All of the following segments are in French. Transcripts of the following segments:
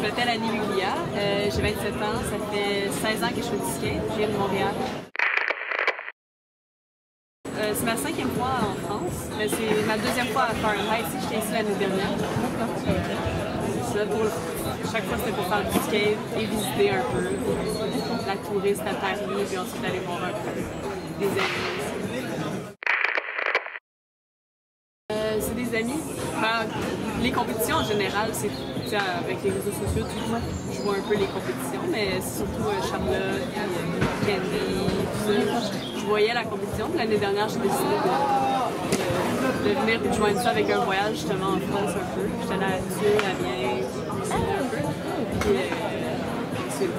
m'appelle Annie Luglia, j'ai 27 ans, ça fait 16 ans que je fais du skate, je viens de Montréal. C'est ma 5e fois en France, mais c'est ma 2e fois à Fahrenheit. J'étais ici l'année dernière. C'est ça, chaque fois c'était pour faire du skate et visiter un peu la touriste à Paris, puis ensuite aller voir un peu des amis. C'est des amis. Les compétitions en général, c'est avec les réseaux sociaux, je vois un peu les compétitions, mais c'est surtout Charlotte, Candy, tout ça. Je voyais la compétition. L'année dernière, j'ai décidé de venir et de joindre ça avec un voyage justement en France un peu. J'étais allée à Tulle, à Vienne, un peu. Puis ensuite,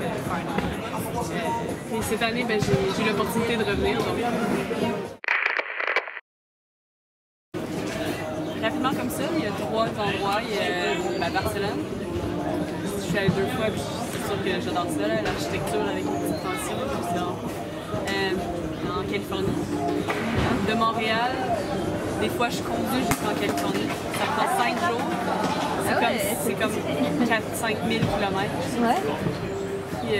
et cette année, j'ai eu l'opportunité de revenir. Donc. Rapidement comme ça, il y a 3 endroits. Il y a Barcelone. Je suis allée 2 fois, puis c'est sûr que j'adore ça, l'architecture avec les petites tensions. En Californie. De Montréal, des fois je conduis jusqu'en Californie. Ça prend 5 jours. C'est comme 4-5 000 km. Ouais. Puis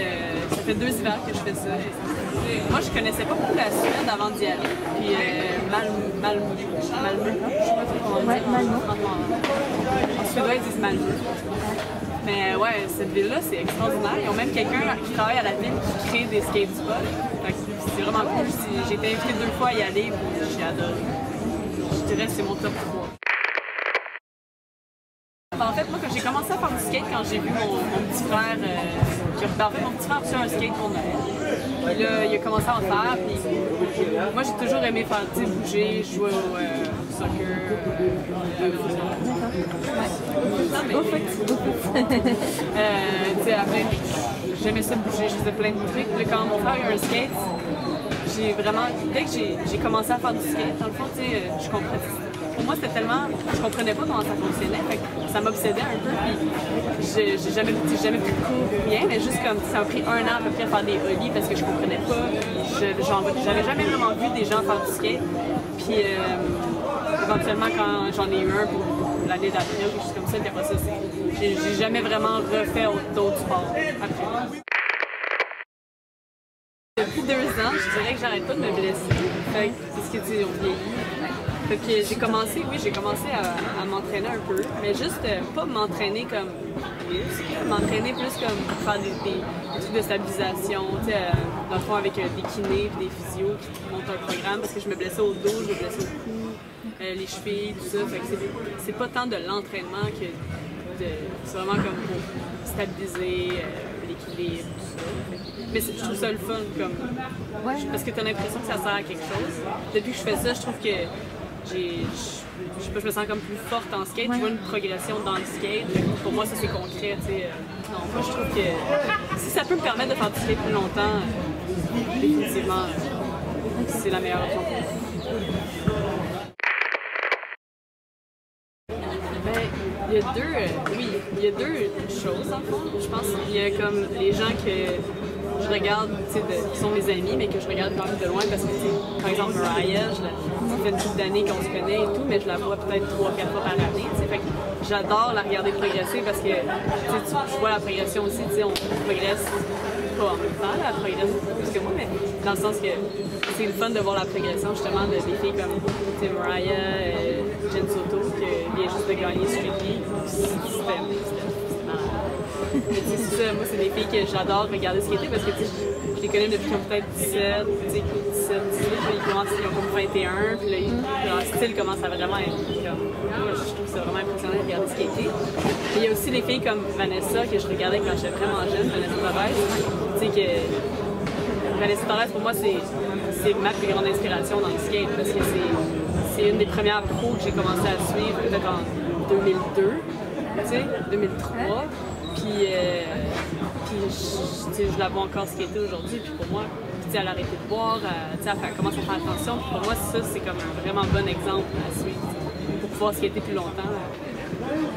ça fait 2 hivers que je fais ça. Moi, je connaissais pas beaucoup la Suède avant d'y aller. Puis Malmö, je sais pas comment dire. En suédois, ils disent Malmö. Mais ouais, cette ville-là, c'est extraordinaire. Ils ont même quelqu'un qui travaille à la ville qui crée des skate spots. C'est vraiment cool. J'ai été invitée 2 fois à y aller, puis j'ai adoré. Je dirais que c'est mon top 3. En fait, moi, quand j'ai commencé à faire du skate, quand j'ai vu mon petit frère, mon petit frère a un skate pour Noël. Puis là, il a commencé à en faire. Puis moi, j'ai toujours aimé faire, bouger, jouer au soccer, après, j'aimais ça bouger, je faisais plein de trucs. Puis quand mon frère a eu un skate, j'ai vraiment, dès que j'ai commencé à faire du skate, dans le fond, je comprenais. Pour moi, c'était tellement, je comprenais pas comment ça fonctionnait, fait que ça m'obsédait un peu. Puis j'ai jamais pris de cours ou rien, mais juste comme ça m'a pris 1 an à peu près à faire des ollies parce que je comprenais pas. J'avais jamais vraiment vu des gens faire du skate. Puis éventuellement, quand j'en ai eu un pour l'année d'après ou quelque chose comme ça, puis après ça, j'ai jamais vraiment refait d'autres sports après. Depuis 2 ans, je dirais que j'arrête pas de me blesser. Fait que c'est ce que on vieillit. Fait que j'ai commencé à m'entraîner un peu, mais juste pas m'entraîner comme m'entraîner plus comme faire des trucs de stabilisation, dans le fond avec des kinés et des physios qui montent un programme parce que je me blessais au dos, je me blessais au cou, les chevilles, tout ça. Fait que c'est pas tant de l'entraînement que c'est vraiment comme pour stabiliser l'équilibre, tout ça. Mais je trouve ça le fun parce que tu as l'impression que ça sert à quelque chose. Depuis que je fais ça, je trouve que je me sens comme plus forte en skate, je vois une progression dans le skate. Pour moi, ça c'est concret. Non, moi je trouve que si ça peut me permettre de faire du skate plus longtemps, définitivement, c'est la meilleure option. Il y a deux choses en fond. Je pense qu'il y a comme les gens que je regarde, qui sont mes amis, mais que je regarde quand même de loin parce que, par exemple, Mariah, ça fait une couple d'années qu'on se connaît et tout, mais je la vois peut-être 3-4 fois par année. Fait que j'adore la regarder progresser parce que je vois la progression aussi, on progresse pas en même temps, elle progresse plus que moi, mais dans le sens que c'est le fun de voir la progression justement de des filles comme Mariah, Jen Soto, qui vient juste de gagner Street League. C'était malade. C'est ça, moi c'est des filles que j'adore regarder skater parce que je les connais depuis qu'ils ont peut-être 17, 18, ils ont comme 21, puis là, leur style commence à vraiment être comme. Moi, je trouve ça vraiment impressionnant de regarder skater. Il y a aussi des filles comme Vanessa que je regardais quand j'étais vraiment jeune, Vanessa Torres. Vanessa Torres, pour moi, c'est ma plus grande inspiration dans le skate parce que c'est une des premières pros que j'ai commencé à suivre peut-être en 2002, 2003. Puis je la vois encore skater aujourd'hui, puis pour moi, elle a arrêté de boire, elle commence à faire attention. Puis pour moi, ça, c'est comme un vraiment bon exemple à suivre pour pouvoir skater plus longtemps.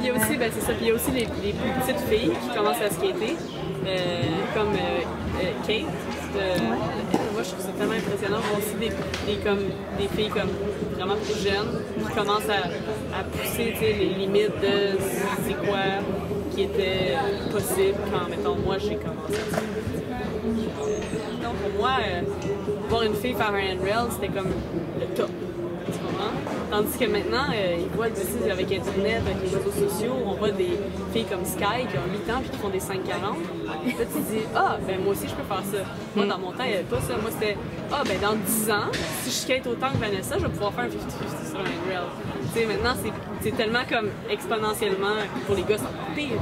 Il y a aussi, il y a aussi les plus petites filles qui commencent à skater, comme Kate. Moi, je trouve ça tellement impressionnant de voir aussi des filles comme vraiment plus jeunes qui commencent à pousser les limites de c'est quoi qui qui était possible quand, mettons, moi j'ai commencé. Donc pour moi, voir une fille faire un handrail, c'était comme le top. Tu comprends? Tandis que maintenant, ils voient d'ici avec Internet, avec les réseaux sociaux, on voit des filles comme Sky qui ont 8 ans puis qui font des 5,40. Là, tu te dis, ah, ben moi aussi je peux faire ça. Moi, dans mon temps, il n'y avait pas ça. Moi, c'était, ah, ben dans 10 ans, si je skate autant que Vanessa, je vais pouvoir faire un 50-50 sur un handrail. Tu sais, maintenant, c'est tellement comme exponentiellement, pour les gars, c'est encore pire.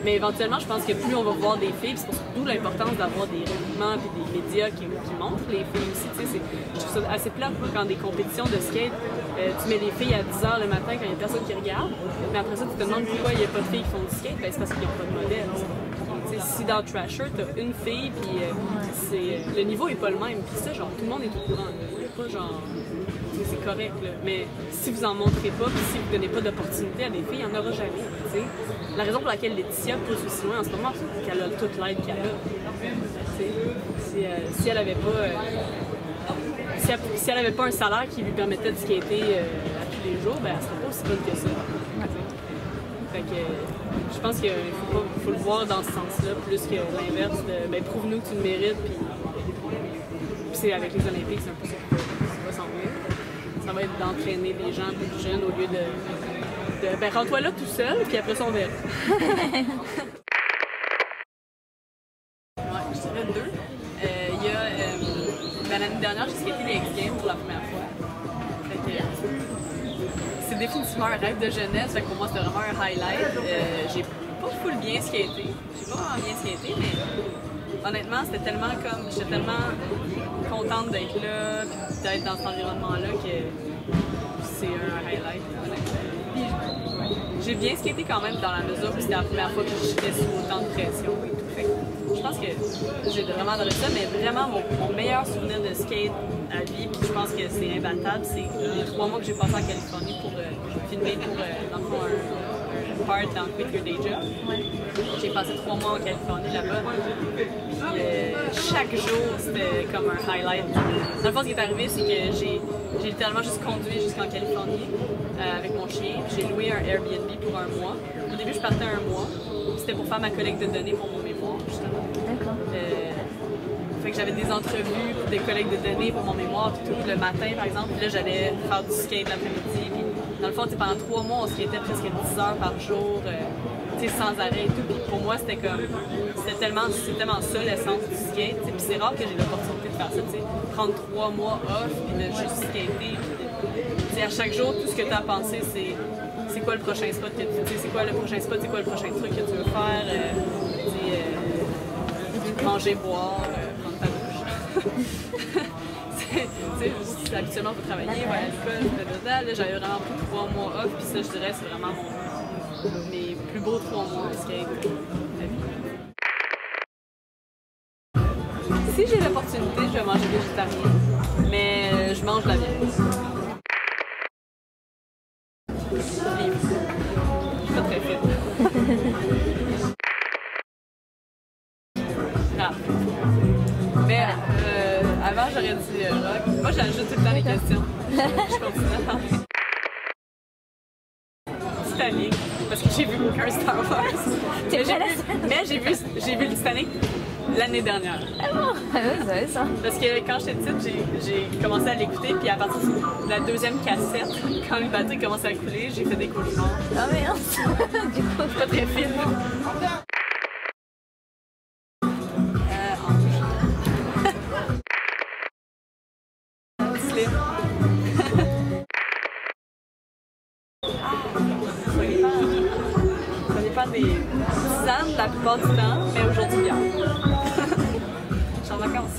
Mais éventuellement, je pense que plus on va voir des filles, c'est d'où l'importance d'avoir des regroupements et des médias qui montrent les filles aussi. Tu sais, je trouve ça assez plate quand des compétitions de skate, tu mets les filles à 10 h le matin quand il n'y a personne qui regarde, mais après ça, tu te demandes pourquoi il n'y a pas de filles qui font du skate, ben, c'est parce qu'ils n'ont pas de modèle. Si dans Trasher, t'as une fille, puis le niveau est pas le même, puis ça, genre, tout le monde est au courant. Il y a pas genre. C'est correct, là. Mais si vous en montrez pas, puis si vous donnez pas d'opportunité à des filles, il n'y en aura jamais. T'sais. La raison pour laquelle Laetitia pousse aussi loin en ce moment, c'est qu'elle a toute l'aide qu'elle a. Si elle avait pas. Si elle avait pas un salaire qui lui permettait de skater à tous les jours, ben elle serait pas aussi bonne que ça. Fait que je pense qu'il faut le voir dans ce sens-là, plus que l'inverse de ben, prouve-nous que tu le mérites, puis c'est avec les Olympiques, c'est un peu ça qui va s'en venir. Ça va être d'entraîner des gens plus jeunes au lieu de ben rends-toi là tout seul, puis après ça on verra. Ouais, je dirais deux. Il y a l'année dernière, j'ai skaté les X-Games pour la première fois. Fait que, c'est définitivement un rêve de jeunesse, fait que pour moi c'était vraiment un highlight. J'ai pas full bien skaté. J'ai pas vraiment bien skaté, mais honnêtement c'était tellement comme. J'étais tellement contente d'être là, puis d'être dans cet environnement-là que c'est un highlight. Puis j'ai bien skaté quand même dans la mesure où c'était la première fois que j'étais sous autant de pression et tout. Fait que je pense que j'ai vraiment adoré ça, mais vraiment mon meilleur souvenir de skate à vie, puis je pense que c'est imbattable, c'est les 3 mois que j'ai passé en Californie pour filmer pour dans le fond, un part dans Quit Your Day Job. Ouais. J'ai passé 3 mois en Californie là-bas. Puis chaque jour, c'était comme un highlight. Dans le fond, ce qui est arrivé, c'est que j'ai littéralement juste conduit jusqu'en Californie avec mon chien. J'ai loué un Airbnb pour 1 mois. Au début, je partais 1 mois. C'était pour faire ma collecte de données pour mon mémoire, justement. D'accord. Fait que j'avais des entrevues pour des collectes de données pour mon mémoire, puis tout le matin, par exemple. Puis là, j'allais faire du skate l'après-midi. Puis dans le fond, pendant 3 mois, on skatait presque 10 heures par jour, sans arrêt et tout. Puis pour moi, c'était comme. C'est tellement ça l'essence du skate. Puis c'est rare que j'ai l'opportunité de faire ça, prendre 3 mois off, puis de juste skater. Puis, à chaque jour, tout ce que tu as pensé, c'est quoi le prochain spot que tu c'est quoi le prochain spot, c'est quoi le prochain truc que tu veux faire, manger, boire, prendre ta douche. Habituellement, il faut travailler, aller à l'école, là, j'avais vraiment pris 3 mois off, puis ça, je dirais, c'est vraiment mes plus beaux 3 mois de skate de vie. Si j'ai l'opportunité, je vais manger végétarien, mais je mange de la viande. Je suis pas très fit. Ah. Mais avant, j'aurais dit rock. Moi, j'ajoute tout le temps les questions. Je continue à parler. Titanic, parce que j'ai vu aucun Star Wars. Mais j'ai vu le Titanic l'année dernière. Ah bon? Ah oui, ça va ça. Parce que quand j'étais petite, j'ai commencé à l'écouter, puis à partir de la 2e cassette, quand le bateau commençait à couler, j'ai fait des cauchemars. Ah merde! Du coup, je suis pas très fine. Slim. Ça dépend des tisanes la plupart du temps, mais aujourd'hui bien. Je suis en vacances.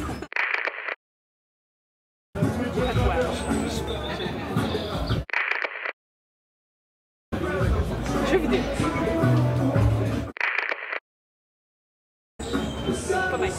Jeux vidéo. Pas mal.